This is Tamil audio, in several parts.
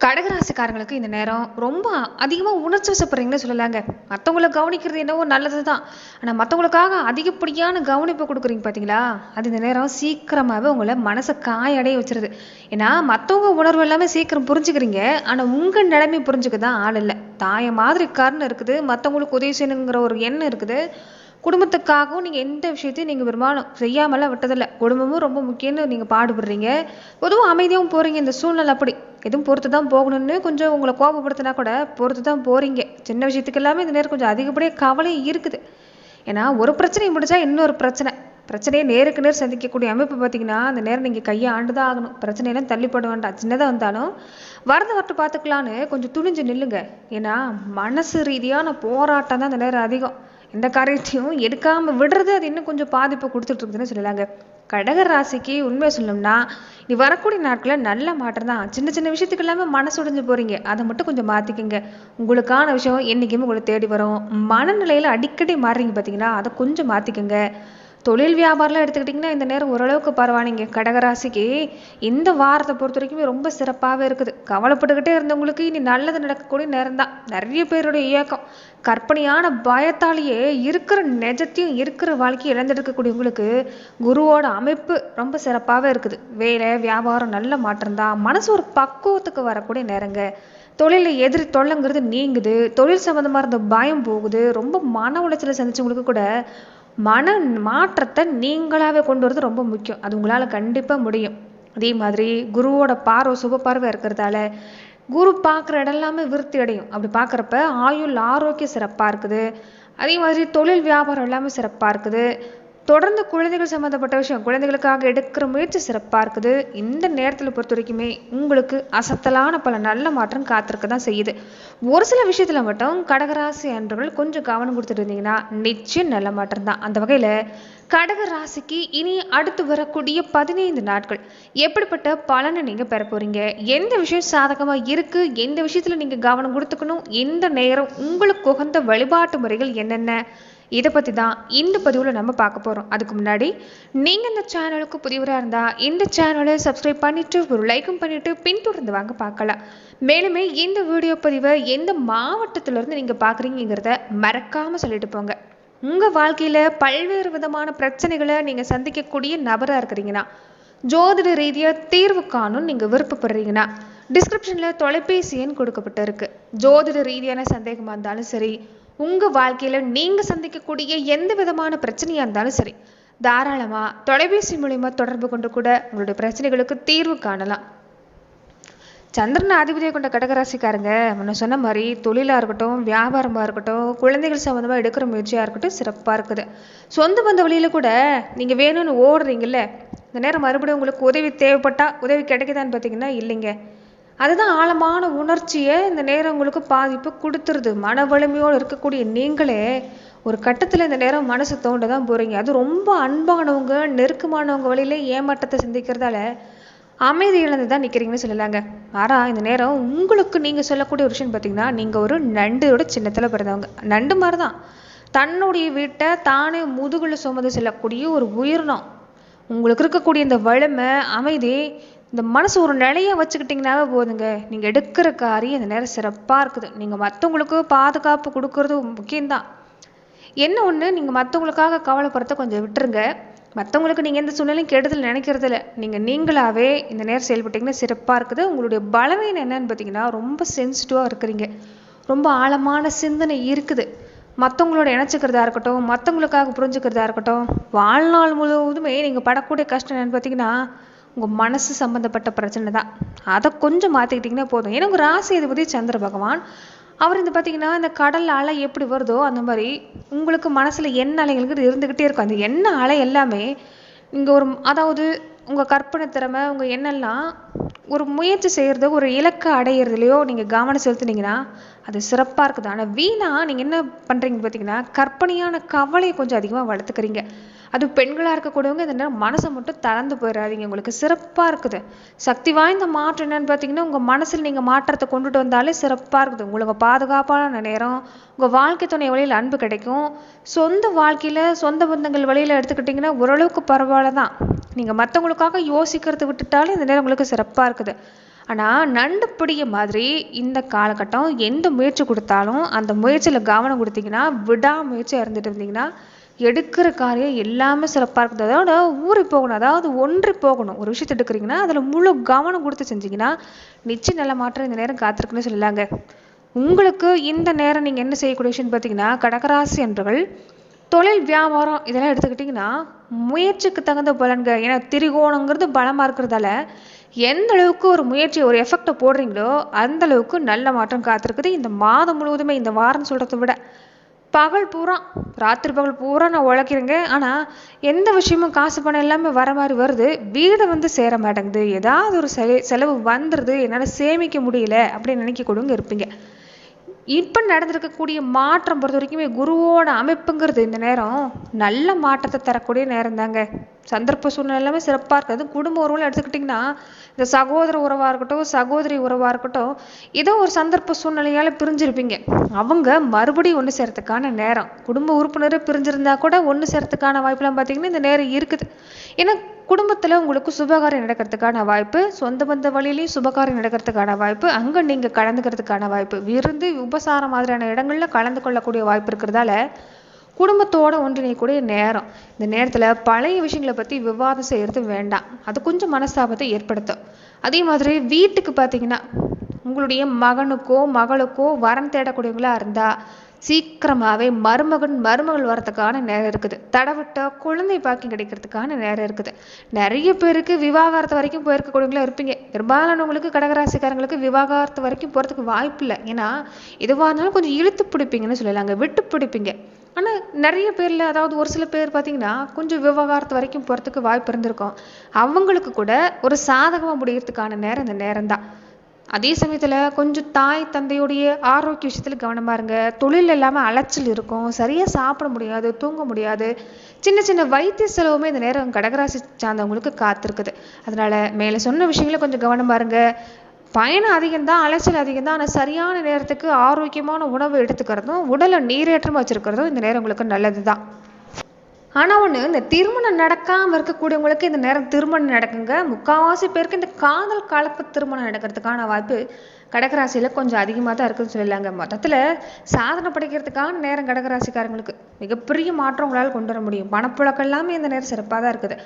கடகராசிக்காரங்களுக்கு இந்த நேரம் ரொம்ப அதிகமாக உணர்ச்சி வசப்படுறீங்கன்னு சொல்லலாங்க. மற்றவங்கள கவனிக்கிறது என்னவோ நல்லது தான். ஆனால் மற்றவங்களுக்காக அதிகப்படியான கவனிப்பு கொடுக்குறீங்க பார்த்தீங்களா, அது இந்த நேரம் சீக்கிரமாகவே உங்களை மனசை காயடைய வச்சிருது. ஏன்னா மற்றவங்க உணர்வு எல்லாமே சீக்கிரம் புரிஞ்சுக்கிறீங்க, ஆனால் உங்கள் நிலைமை புரிஞ்சுக்க தான் ஆள் இல்லை. தாய மாதிரி கருணை இருக்குது, மற்றவங்களுக்கு உதவி செய்யணுங்கிற ஒரு எண்ணம் இருக்குது. குடும்பத்துக்காகவும் நீங்கள் எந்த விஷயத்தையும் நீங்கள் பெரும்பாலும் செய்யாமலாம் விட்டதில்லை. குடும்பமும் ரொம்ப முக்கியம்னு நீங்கள் பாடுபடுறீங்க. பொதுவாக அமைதியாகவும் போகிறீங்க. இந்த சூழ்நிலை அப்படி எதுவும் பொறுத்து தான் போகணும்னு கொஞ்சம் உங்களை கோபப்படுத்தினா கூட பொறுத்து தான் போகிறீங்க. சின்ன விஷயத்துக்கு எல்லாமே இந்த நேரம் கொஞ்சம் அதிகப்படியாக கவலையும் இருக்குது. ஏன்னா ஒரு பிரச்சனையை முடிச்சா இன்னொரு பிரச்சனையை நேருக்கு நேர் சந்திக்கக்கூடிய அமைப்பு பார்த்தீங்கன்னா அந்த நேரம் நீங்கள் கையை ஆண்டு தான் ஆகணும். பிரச்சனையெல்லாம் தள்ளிப்பட வேண்டாம். சின்னதாக வந்தாலும் வரது வரட்டு பார்த்துக்கலான்னு கொஞ்சம் துணிஞ்சு நில்லுங்க. ஏன்னா மனசு ரீதியான போராட்டம் தான் அந்த நேரம் அதிகம். எந்த காரியத்தையும் எடுக்காமல் விடுறது அது இன்னும் கொஞ்சம் பாதிப்பு கொடுத்துட்டு இருக்குதுன்னு சொல்லலாங்க. கடக ராசிக்கு உண்மையை சொல்லணும்னா நீ வரக்கூடிய நாட்களில் நல்ல மாற்றம் தான். சின்ன சின்ன விஷயத்துக்கு எல்லாமே மனசு உடைஞ்சு போகிறீங்க, அதை மட்டும் கொஞ்சம் மாற்றிக்கங்க. உங்களுக்கான விஷயம் என்றைக்குமே உங்களை தேடி வரும். மனநிலையில் அடிக்கடி மாறுறீங்க பார்த்தீங்கன்னா, அதை கொஞ்சம் மாற்றிக்கங்க. தொழில் வியாபாரம்லாம் எடுத்துக்கிட்டிங்கன்னா இந்த நேரம் ஓரளவுக்கு பரவாயில்லைங்க. கடகராசிக்கு இந்த வாரத்தை பொறுத்த வரைக்குமே ரொம்ப சிறப்பாகவே இருக்குது. கவலைப்பட்டுக்கிட்டே இருந்தவங்களுக்கு இனி நல்லது நடக்கக்கூடிய நேரம் தான். நிறைய பேருடைய இயக்கம் கற்பனையான பயத்தாலேயே இருக்கிற நெஜத்தையும் இருக்கிற வாழ்க்கையை இழந்தெடுக்கக்கூடியவங்களுக்கு குருவோட அமைப்பு ரொம்ப சிறப்பாகவே இருக்குது. வேலை வியாபாரம் நல்ல மாற்றம் தான். மனசு ஒரு பக்குவத்துக்கு வரக்கூடிய நேரங்க. தொழிலில் எதிரி தொல்லைங்கிறது நீங்குது. தொழில் சம்மந்தமாக இருந்த பயம் போகுது. ரொம்ப மன உளைச்சலை சந்திச்சவங்களுக்கு கூட மன மாற்றத்தை நீங்களாவே கொண்டு வரது ரொம்ப முக்கியம். அது உங்களால் கண்டிப்பாக முடியும். அதே மாதிரி குருவோட பார்வை சுப பார்வை இருக்கிறதால குரு பார்க்குற இடம் எல்லாமே விருத்தி அடையும். அப்படி பார்க்குறப்ப ஆயுள் ஆரோக்கியம் சிறப்பாக இருக்குது. அதே மாதிரி தொழில் வியாபாரம் எல்லாமே சிறப்பாக இருக்குது. தொடர்ந்து குழந்தைகள் சம்மந்தப்பட்ட விஷயம் குழந்தைகளுக்காக எடுக்கிற முயற்சி சிறப்பாக இருக்குது. இந்த நேரத்தில் பொறுத்த வரைக்குமே உங்களுக்கு அசத்தலான பல நல்ல மாற்றம் காத்திருக்க தான் செய்யுது. ஒரு சில விஷயத்தில் மட்டும் கடகராசி அன்பர்கள் கொஞ்சம் கவனம் கொடுத்துட்டு இருந்தீங்கன்னா நிச்சயம் நல்ல மாற்றம் தான். அந்த வகையில் கடகராசிக்கு இனி அடுத்து வரக்கூடிய 15 நாட்கள் எப்படிப்பட்ட பலனை நீங்கள் பெற போகிறீங்க, எந்த விஷயம் சாதகமாக இருக்குது, எந்த விஷயத்தில் நீங்கள் கவனம் கொடுத்துக்கணும், இந்த நேரம் உங்களுக்கு உகந்த வழிபாட்டு முறைகள் என்னென்ன, இதை பற்றி தான் இந்த பதிவில் நம்ம பார்க்க போகிறோம். அதுக்கு முன்னாடி நீங்கள் இந்த சேனலுக்கு புதியவராக இருந்தால் இந்த சேனலை சப்ஸ்கிரைப் பண்ணிவிட்டு ஒரு லைக்கும் பண்ணிவிட்டு பின்தொடர்ந்து வாங்க பார்க்கலாம். மேலுமே இந்த வீடியோ பதிவை எந்த மாவட்டத்திலேருந்து நீங்கள் பார்க்குறீங்கிறத மறக்காமல் சொல்லிட்டு போங்க. உங்கள் வாழ்க்கையில் பல்வேறு விதமான பிரச்சனைகளை நீங்கள் சந்திக்கக்கூடிய நபராக இருக்கிறீங்கன்னா, ஜோதிட ரீதியாக தீர்வு காணும் நீங்கள் விருப்பப்படுறீங்கன்னா டிஸ்கிரிப்ஷனில் தொலைபேசி எண் கொடுக்கப்பட்டு இருக்கு. ஜோதிட ரீதியான சந்தேகமாக இருந்தாலும் சரி, உங்கள் வாழ்க்கையில் நீங்கள் சந்திக்கக்கூடிய எந்த விதமான பிரச்சனையாக இருந்தாலும் சரி, தாராளமாக தொலைபேசி மூலிமா தொடர்பு கொண்டு கூட உங்களுடைய பிரச்சனைகளுக்கு தீர்வு காணலாம். சந்திரன் அதிபதியை கொண்ட கடகராசிக்காரங்க முன்ன சொன்ன மாதிரி தொழிலாக இருக்கட்டும், வியாபாரமாக இருக்கட்டும், குழந்தைகள் சம்மந்தமாக எடுக்கிற முயற்சியாக இருக்கட்டும் சிறப்பாக இருக்குது. சொந்த பந்த வழியில் கூட நீங்கள் வேணும்னு ஓடுறீங்கல்ல, இந்த நேரம் மறுபடியும் உங்களுக்கு உதவி தேவைப்பட்டால் உதவி கிடைக்குதான்னு பார்த்தீங்கன்னா இல்லைங்க. அதுதான் ஆழமான உணர்ச்சியை இந்த நேரம் உங்களுக்கு பாதிப்பு கொடுத்துருது. மன வலிமையோடு இருக்கக்கூடிய நீங்களே ஒரு கட்டத்தில் இந்த நேரம் மனசு தோண்ட தான் போகிறீங்க. அது ரொம்ப அன்பானவங்க நெருக்கமானவங்க வழியிலே ஏமாற்றத்தை சிந்திக்கிறதால அமைதி இழந்து தான் நிற்கிறீங்கன்னு சொல்லலாங்க. ஆனால் இந்த நேரம் உங்களுக்கு நீங்கள் சொல்லக்கூடிய ஒரு விஷயம் பார்த்தீங்கன்னா, நீங்கள் ஒரு நண்டோட சின்னத்தில் பிறந்தவங்க. நண்டு மாதிரி தான் தன்னுடைய வீட்டை தானே முதுகில் சுமந்து செல்லக்கூடிய ஒரு உயிரினம். உங்களுக்கு இருக்கக்கூடிய இந்த வலிமை அமைதி இந்த மனசு ஒரு நிலையை வச்சுக்கிட்டிங்கனாவே போதுங்க. நீங்கள் எடுக்கிற காரியம் இந்த நேரம் சிறப்பாக இருக்குது. நீங்கள் மற்றவங்களுக்கு பாதுகாப்பு கொடுக்கறது முக்கியம்தான். என்ன ஒன்று, நீங்கள் மற்றவங்களுக்காக கவலைப்படுறத கொஞ்சம் விட்டுருங்க. மற்றவங்களுக்கு நீங்கள் எந்த சூழ்நிலையும் கெடுதல் நினைக்கிறது இல்லை. நீங்களாவே இந்த நேரம் செயல்பட்டிங்கன்னா சிறப்பாக இருக்குது. உங்களுடைய பலவீனம் என்னன்னு பார்த்தீங்கன்னா, ரொம்ப சென்சிட்டிவாக இருக்கிறீங்க. ரொம்ப ஆழமான சிந்தனை இருக்குது. மற்றவங்களோட இணைச்சிக்கிறதா இருக்கட்டும், மற்றவங்களுக்காக புரிஞ்சுக்கிறதா இருக்கட்டும், வாழ்நாள் முழுவதுமே நீங்கள் படக்கூடிய கஷ்டம் என்னன்னு பார்த்தீங்கன்னா உங்கள் மனசு சம்மந்தப்பட்ட பிரச்சனை தான். அதை கொஞ்சம் மாற்றிக்கிட்டிங்கன்னா போதும். ஏன்னா உங்கள் ராசி அதிபதி சந்திர பகவான், அவர் இந்த பார்த்தீங்கன்னா இந்த கடல் அலை எப்படி வருதோ அந்த மாதிரி உங்களுக்கு மனசில் எண்ணெய் அலைகளுக்கு இருந்துக்கிட்டே இருக்கும். அந்த எண்ணெய் அலை எல்லாமே நீங்கள் அதாவது உங்கள் கற்பனை திறமை உங்கள் எண்ணெல்லாம் ஒரு முயற்சி செய்கிறது, ஒரு இலக்கை அடையிறதுலையோ நீங்கள் கவனம் செலுத்துனீங்கன்னா அது சிறப்பாக இருக்குது. ஆனால் வீணாக நீங்கள் என்ன பண்ணுறீங்கன்னு பார்த்தீங்கன்னா கற்பனையான கவலையை கொஞ்சம் அதிகமாக வளர்த்துக்கிறீங்க. அது பெண்களாக இருக்கக்கூடியவங்க இந்த நேரம் மனசை மட்டும் தளர்ந்து போயிடாதீங்க. உங்களுக்கு சிறப்பாக இருக்குது. சக்தி வாய்ந்த மாற்றம் என்னன்னு பார்த்தீங்கன்னா உங்கள் மனசில் நீங்கள் மாற்றத்தை கொண்டுட்டு வந்தாலே சிறப்பாக இருக்குது. உங்களுக்கு பாதுகாப்பான நேரம், உங்கள் வாழ்க்கை துணை வழியில் அன்பு கிடைக்கும். சொந்த வாழ்க்கையில் சொந்த பந்தங்கள் வழியில் எடுத்துக்கிட்டிங்கன்னா ஓரளவுக்கு பரவாயில்ல தான். நீங்கள் மற்றவங்களுக்காக யோசிக்கிறத விட்டுட்டாலும் இந்த நேரம் உங்களுக்கு சிறப்பாக இருக்குது. ஆனால் நண்டு பிடிக்க மாதிரி இந்த காலகட்டம் எந்த முயற்சி கொடுத்தாலும் அந்த முயற்சியில் கவனம் கொடுத்தீங்கன்னா, விடாமுயற்சியாக இருந்துட்டு இருந்தீங்கன்னா, எடுக்கிற காரியம் எல்லாமே சிறப்பாக இருக்குது. அதோட ஊறி போகணும், அதாவது ஒன்றி போகணும். ஒரு விஷயத்தை எடுக்கிறீங்கன்னா அதில் முழு கவனம் கொடுத்து செஞ்சீங்கன்னா நிச்சயம் நல்ல மாற்றம் இந்த நேரம் காத்திருக்குன்னு சொல்லலாங்க. உங்களுக்கு இந்த நேரம் நீங்கள் என்ன செய்யக்கூடிய விஷயம்னு பார்த்தீங்கன்னா, கடகராசி அன்பர்கள் தொழில் வியாபாரம் இதெல்லாம் எடுத்துக்கிட்டிங்கன்னா முயற்சிக்கு தகுந்த பலன்க. ஏன்னா திரிகோணங்கிறது பலமாக இருக்கிறதால எந்த அளவுக்கு ஒரு முயற்சி ஒரு எஃபெக்டை போடுறீங்களோ அந்த அளவுக்கு நல்ல மாற்றம் காத்திருக்குது. இந்த மாதம் முழுவதுமே, இந்த வாரம் சொல்கிறத விட பகல் பூரா, ராத்திரி பகல் பூரா நான் உழைக்கிறேங்க, ஆனால் எந்த விஷயமும் காசு பணம் எல்லாமே வர மாதிரி வருது, வீடு வந்து சேர மாட்டேங்குது, ஏதாவது ஒரு செலவு வந்துடுது, என்னால் சேமிக்க முடியல அப்படின்னு நினைக்கக்கூடியவங்க இருப்பீங்க. இப்போ நடந்திருக்கக்கூடிய மாற்றம் பொறுத்த வரைக்குமே குருவோட அமைப்புங்கிறது இந்த நேரம் நல்ல மாற்றத்தை தரக்கூடிய நேரம் தாங்க. சந்தர்ப்ப சூழ்நிலை எல்லாமே சிறப்பாக இருக்குது. குடும்ப உறவுல எடுத்துக்கிட்டிங்கன்னா, இந்த சகோதர உறவாக இருக்கட்டும், சகோதரி உறவாக இருக்கட்டும், ஏதோ ஒரு சந்தர்ப்ப சூழ்நிலையால் பிரிஞ்சிருப்பீங்க. அவங்க மறுபடியும் ஒன்று சேர்றதுக்கான நேரம். குடும்ப உறுப்பினர் பிரிஞ்சிருந்தா கூட ஒன்று சேர்றதுக்கான வாய்ப்பெல்லாம் பார்த்தீங்கன்னா இந்த நேரம் இருக்குது. ஏன்னா குடும்பத்தில் உங்களுக்கு சுபகாரியம் நடக்கிறதுக்கான வாய்ப்பு, சொந்த பந்த வழியிலையும் சுபகாரியம் நடக்கிறதுக்கான வாய்ப்பு, அங்கே நீங்கள் கலந்துக்கிறதுக்கான வாய்ப்பு, விருந்து உபசாரம் மாதிரியான இடங்களில் கலந்து கொள்ளக்கூடிய வாய்ப்பு இருக்கிறதால குடும்பத்தோட ஒன்றிணைக்கூடிய நேரம். இந்த நேரத்தில் பழைய விஷயங்களை பற்றி விவாதம் செய்கிறது வேண்டாம், அது கொஞ்சம் மனஸ்தாபத்தை ஏற்படுத்தும். அதே மாதிரி வீட்டுக்கு பார்த்தீங்கன்னா உங்களுடைய மகனுக்கோ மகளுக்கோ வரன் தேடக்கூடியவங்களா இருந்தால் சீக்கிரமாகவே மருமகள் வரதுக்கான நேரம் இருக்குது. தடவிட்ட குழந்தை பாக்கியம் கிடைக்கிறதுக்கான நேரம் இருக்குது. நிறைய பேருக்கு விவாகரத்து வரைக்கும் போயிருக்கக்கூடியவங்களா இருப்பீங்க. பெரும்பாலானவங்களுக்கு கடகராசிக்காரங்களுக்கு விவாகரத்து வரைக்கும் போகிறதுக்கு வாய்ப்பு இல்லை. ஏன்னா எதுவாக இருந்தாலும் கொஞ்சம் இழுத்து பிடிப்பீங்கன்னு சொல்லலாங்க, விட்டு பிடிப்பீங்க. ஆனால் நிறைய பேரில், அதாவது ஒரு சில பேர் பார்த்தீங்கன்னா கொஞ்சம் விவாகரத்து வரைக்கும் போகிறதுக்கு வாய்ப்பு இருந்திருக்கும். அவங்களுக்கு கூட ஒரு சாதகமாக முடிகிறதுக்கான நேரம் இந்த நேரம் தான். அதே சமயத்தில் கொஞ்சம் தாய் தந்தையுடைய ஆரோக்கிய விஷயத்தில் கவனமாக இருங்க. தொழில் இல்லாமல் அலைச்சல் இருக்கும், சரியாக சாப்பிட முடியாது, தூங்க முடியாது, சின்ன சின்ன வைத்திய செலவுமே இந்த நேரம் கடகராசி சார்ந்தவங்களுக்கு காத்திருக்குது. அதனால் மேலே சொன்ன விஷயங்கள கொஞ்சம் கவனமாக இருங்க. பயணம் அதிகம்தான், அலைச்சல் அதிகம்தான், ஆனால் சரியான நேரத்துக்கு ஆரோக்கியமான உணவு எடுத்துக்கிறதும் உடலை நீரேற்றமாக வச்சுருக்கிறதும் இந்த நேரம் உங்களுக்கு நல்லது தான். ஆனால் ஒன்று, இந்த திருமணம் நடக்காமல் இருக்கக்கூடியவங்களுக்கு இந்த நேரம் திருமணம் நடக்குங்க. முக்கால்வாசி பேருக்கு இந்த காதல் கலப்பு திருமணம் நடக்கிறதுக்கான வாய்ப்பு கடகராசியில் கொஞ்சம் அதிகமாக தான் இருக்குதுன்னு சொல்லலாங்க. மொத்தத்தில் சாதனை படைக்கிறதுக்கான நேரம் கடகராசிக்காரங்களுக்கு மிகப்பெரிய மாற்றம் உங்களால் கொண்டு வர முடியும். பணப்புழக்கம் எல்லாமே இந்த நேரம் சிறப்பாக தான் இருக்குது.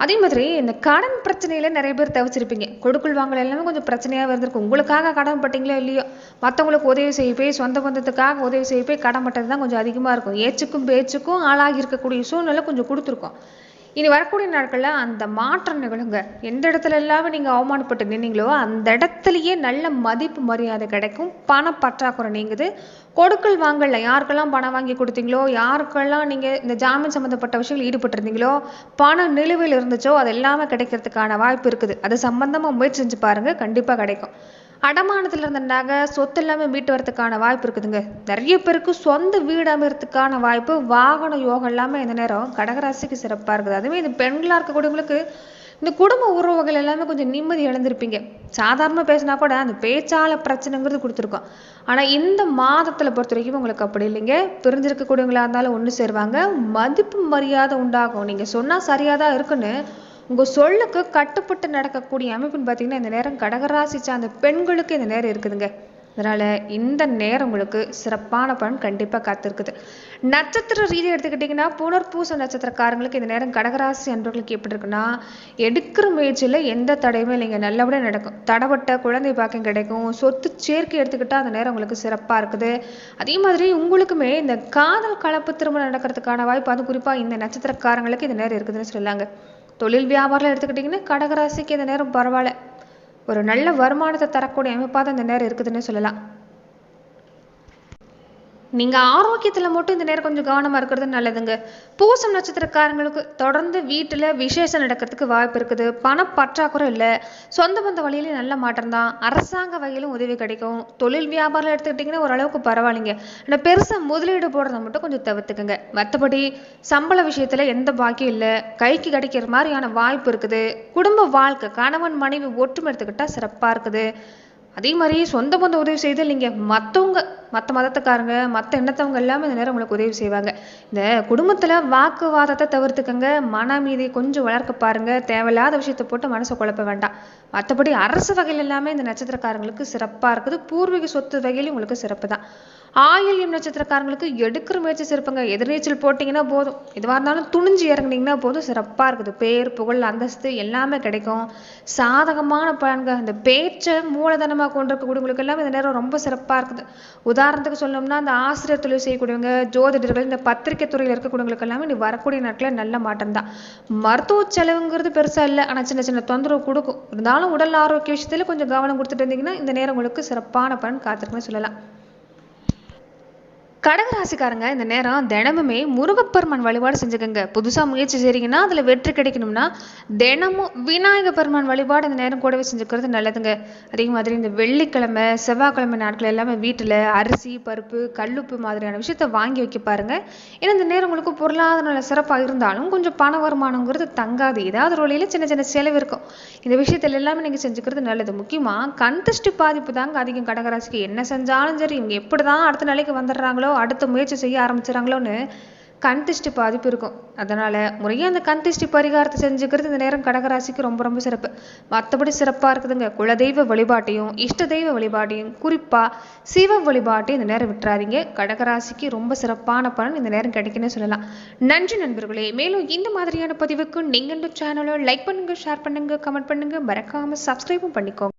அதே மாதிரி இந்த கடன் பிரச்சனையில நிறைய பேர் தவிச்சிருப்பீங்க. கொடுக்கல் வாங்கல் எல்லாமே கொஞ்சம் பிரச்சனையாக இருந்திருக்கும். உங்களுக்காக கடன் பட்டீங்களோ இல்லையோ, மற்றவங்களுக்கு உதவி செய்ய போய், சொந்த பந்தத்துக்காக உதவி செய்ய போய் கடன் பட்டது தான் கொஞ்சம் அதிகமாக இருக்கும். ஏச்சுக்கும் பேச்சுக்கும் ஆளாகி இருக்கக்கூடிய சூழ்நிலை கொஞ்சம் கொடுத்துருக்கோம். இனி வரக்கூடிய நாட்களில் அந்த மாற்றம் நிகழுங்க. எந்த இடத்துல எல்லாமே நீங்கள் அவமானப்பட்டு நின்னீங்களோ அந்த இடத்துலையே நல்ல மதிப்பு மரியாதை கிடைக்கும். பண பற்றாக்குறை நீங்குது. கொடுக்கல் வாங்கல யாருக்கெல்லாம் பணம் வாங்கி கொடுத்தீங்களோ, யாருக்கெல்லாம் நீங்கள் இந்த ஜாமீன் சம்மந்தப்பட்ட விஷயங்கள் ஈடுபட்டிருந்தீங்களோ, பணம் நிலுவையில் இருந்துச்சோ அது எல்லாமே கிடைக்கிறதுக்கான வாய்ப்பு இருக்குது. அது சம்பந்தமாக முயற்சி செஞ்சு பாருங்கள், கண்டிப்பாக கிடைக்கும். அடமானத்தில் இருந்த நகை சொத்து எல்லாமே மீட்டு வரதுக்கான வாய்ப்பு இருக்குதுங்க. நிறைய பேருக்கு சொந்த வீடு அமைறதுக்கான வாய்ப்பு, வாகன யோகம் எல்லாமே இந்த நேரம் கடகராசிக்கு சிறப்பாக இருக்குது. அதுவே இந்த பெண்களாக இருக்கக்கூடியவங்களுக்கு இந்த குடும்ப உறவுகள் எல்லாமே கொஞ்சம் நிம்மதி இழந்திருப்பீங்க. சாதாரணமாக பேசினா கூட அந்த பேச்சால பிரச்சனைங்கிறது கொடுத்துருக்கோம். ஆனால் இந்த மாதத்தில் பொறுத்த வரைக்கும் உங்களுக்கு அப்படி இல்லைங்க. பிரிஞ்சிருக்கக்கூடியவங்களா இருந்தாலும் ஒன்று சேருவாங்க, மதிப்பு மரியாதை உண்டாகும். நீங்கள் சொன்னால் சரியாக தான் இருக்குன்னு உங்கள் சொல்லுக்கு கட்டுப்பட்டு நடக்கக்கூடிய அமைப்புன்னு பார்த்தீங்கன்னா இந்த நேரம் கடகராசி சார்ந்த பெண்களுக்கு இந்த நேரம் இருக்குதுங்க. அதனால் இந்த நேரம் உங்களுக்கு சிறப்பான பலன் கண்டிப்பாக காத்திருக்குது. நட்சத்திர ரீதியாக எடுத்துக்கிட்டிங்கன்னா புனர்பூச நட்சத்திரக்காரங்களுக்கு இந்த நேரம் கடகராசி அன்பர்களுக்கு எப்படி இருக்குன்னா, எடுக்கிற முயற்சியில் எந்த தடையுமே இல்லைங்க, நல்லபடியாக நடக்கும். தடப்பட்ட குழந்தை பாக்கியம் கிடைக்கும். சொத்து சேர்க்கை எடுத்துக்கிட்டால் அந்த நேரம் உங்களுக்கு சிறப்பாக இருக்குது. அதே மாதிரி உங்களுக்குமே இந்த காதல் கலப்பு திருமணம் நடக்கிறதுக்கான வாய்ப்பு, அது குறிப்பாக இந்த நட்சத்திரக்காரங்களுக்கு இந்த நேரம் இருக்குதுன்னு சொல்லலாங்க. தொழில் வியாபாரம் எடுத்துக்கிட்டிங்கன்னா கடகராசிக்கு இந்த நேரம் பரவாயில்ல, ஒரு நல்ல வருமானத்தை தரக்கூடிய அமைப்பாக தான் இந்த நேரம் இருக்குதுன்னு சொல்லலாம். நீங்கள் ஆரோக்கியத்தில் மட்டும் இந்த நேரம் கொஞ்சம் கவனமாக இருக்கிறது நல்லதுங்க. பூசம் நட்சத்திரக்காரங்களுக்கு தொடர்ந்து வீட்டில் விசேஷம் நடக்கிறதுக்கு வாய்ப்பு இருக்குது. பணப்பற்றாக்குறை இல்லை. சொந்த பந்த வழியிலையும் நல்ல மாற்றம் தான். அரசாங்க வகையிலும் உதவி கிடைக்கும். தொழில் வியாபாரம் எடுத்துக்கிட்டிங்கன்னா ஓரளவுக்கு பரவாயில்லைங்க. ஆனால் பெருசாக முதலீடு போடுறத மட்டும் கொஞ்சம் தவிர்த்துக்குங்க. மற்றபடி சம்பள விஷயத்தில் எந்த பாக்கியம் இல்லை. கைக்கு கிடைக்கிற மாதிரியான வாய்ப்பு இருக்குது. குடும்ப வாழ்க்கை, கணவன் மனைவி ஒற்றுமை எடுத்துக்கிட்டால் சிறப்பாக இருக்குது. அதே மாதிரி சொந்த பந்த உதவி செய்து நீங்கள் மற்றவங்க மற்ற மதத்துக்காரங்க மற்ற எண்ணத்தவங்க எல்லாமே இந்த நேரம் உங்களுக்கு உதவி செய்வாங்க. இந்த குடும்பத்தில் வாக்குவாதத்தை தவிர்த்துக்கங்க, மன அமைதியை கொஞ்சம் வளர்க்க பாருங்க, தேவையில்லாத விஷயத்தை போட்டு மனசை குழப்ப வேண்டாம். மற்றபடி அரசு வகையில் எல்லாமே இந்த நட்சத்திரக்காரங்களுக்கு சிறப்பாக இருக்குது. பூர்வீக சொத்து வகையிலும் உங்களுக்கு சிறப்பு தான். ஆயில்யம் நட்சத்திரக்காரங்களுக்கு எடுக்கிற முயற்சி சிறப்புங்க. எதிர்நீச்சல் போட்டிங்கன்னா போதும், எதுவாக இருந்தாலும் துணிஞ்சு இறங்குனீங்கன்னா போதும், சிறப்பாக இருக்குது. பேர் புகழ் அந்தஸ்து எல்லாமே கிடைக்கும். சாதகமான பலன்கள், இந்த பேச்சை மூலதனமாக கொண்டிருக்கக்கூடியவங்களுக்கு எல்லாம் இந்த நேரம் ரொம்ப சிறப்பாக இருக்குது. உதாரணத்துக்கு சொல்லணும்னா இந்த ஆசிரியர் தொழில் செய்யக்கூடியவங்க, ஜோதிடர்கள், இந்த பத்திரிகை துறையில் இருக்கக்கூடியவங்களுக்கு எல்லாமே நீ வரக்கூடிய நாட்களில் நல்ல மாற்றம் தான். மருத்துவ செலவுங்கிறது பெருசாக இல்லை, ஆனால் சின்ன சின்ன தொந்தரவு கொடுக்கும். இருந்தாலும் உடல் ஆரோக்கிய விஷயத்தில் கொஞ்சம் கவனம் கொடுத்துட்டு இருந்தீங்கன்னா இந்த நேரம் உங்களுக்கு சிறப்பான பலன் காத்திருக்குன்னு சொல்லலாம். கடகராசிக்காரங்க இந்த நேரம் தினமுமே முருகப்பெருமான் வழிபாடு செஞ்சுக்கோங்க. புதுசாக முயற்சி செய்றீங்கன்னா அதில் வெற்றி கிடைக்கணும்னா தினமும் விநாயக பெருமான் வழிபாடு இந்த நேரம் கூடவே செஞ்சுக்கிறது நல்லதுங்க. அதே மாதிரி இந்த வெள்ளிக்கிழமை செவ்வாய்க்கிழமை நாட்கள் எல்லாமே வீட்டில் அரிசி பருப்பு கல்லுப்பு மாதிரியான விஷயத்த வாங்கி வைக்க பாருங்க. ஏன்னா இந்த நேரம் உங்களுக்கு பொருளாதார நல்ல சிறப்பாக இருந்தாலும் கொஞ்சம் பண வருமானங்கிறது தங்காது. ஏதாவது ஒரு வழியில் சின்ன சின்ன செலவு இருக்கும். இந்த விஷயத்துல எல்லாமே நீங்கள் செஞ்சுக்கிறது நல்லது. முக்கியமாக கண் திருஷ்டி பாதிப்பு தாங்க அதிகம் கடகராசிக்கு. என்ன செஞ்சாலும் சரி, இவங்க எப்படி தான் அடுத்த நிலைக்கு வந்துடுறாங்களோ, அடுத்த முயற்சி செய்ய ஆரம்பிச்சுறாங்களோன்னு கண் திருஷ்டி பாதிப்பு இருக்கும். அதனால முறையாக அந்த கண் திருஷ்டி பரிகாரத்தை செஞ்சுக்கிறது இந்த நேரம் கடகராசிக்கு ரொம்ப ரொம்ப சிறப்பு. மற்றபடி சிறப்பாக இருக்குதுங்க. குலதெய்வ வழிபாட்டையும் இஷ்ட தெய்வ வழிபாட்டையும் குறிப்பாக சிவ வழிபாட்டையும் இந்த நேரம் விட்டுறாதீங்க. கடகராசிக்கு ரொம்ப சிறப்பான பலன் இந்த நேரம் கிடைக்குன்னு சொல்லலாம். நன்றி நண்பர்களே. மேலும் இந்த மாதிரியான பதிவுக்கு நீங்கள் இந்த சேனலை லைக் பண்ணுங்க, ஷேர் பண்ணுங்க, கமெண்ட் பண்ணுங்க, மறக்காம சப்ஸ்கிரைபும் பண்ணிக்கோங்க.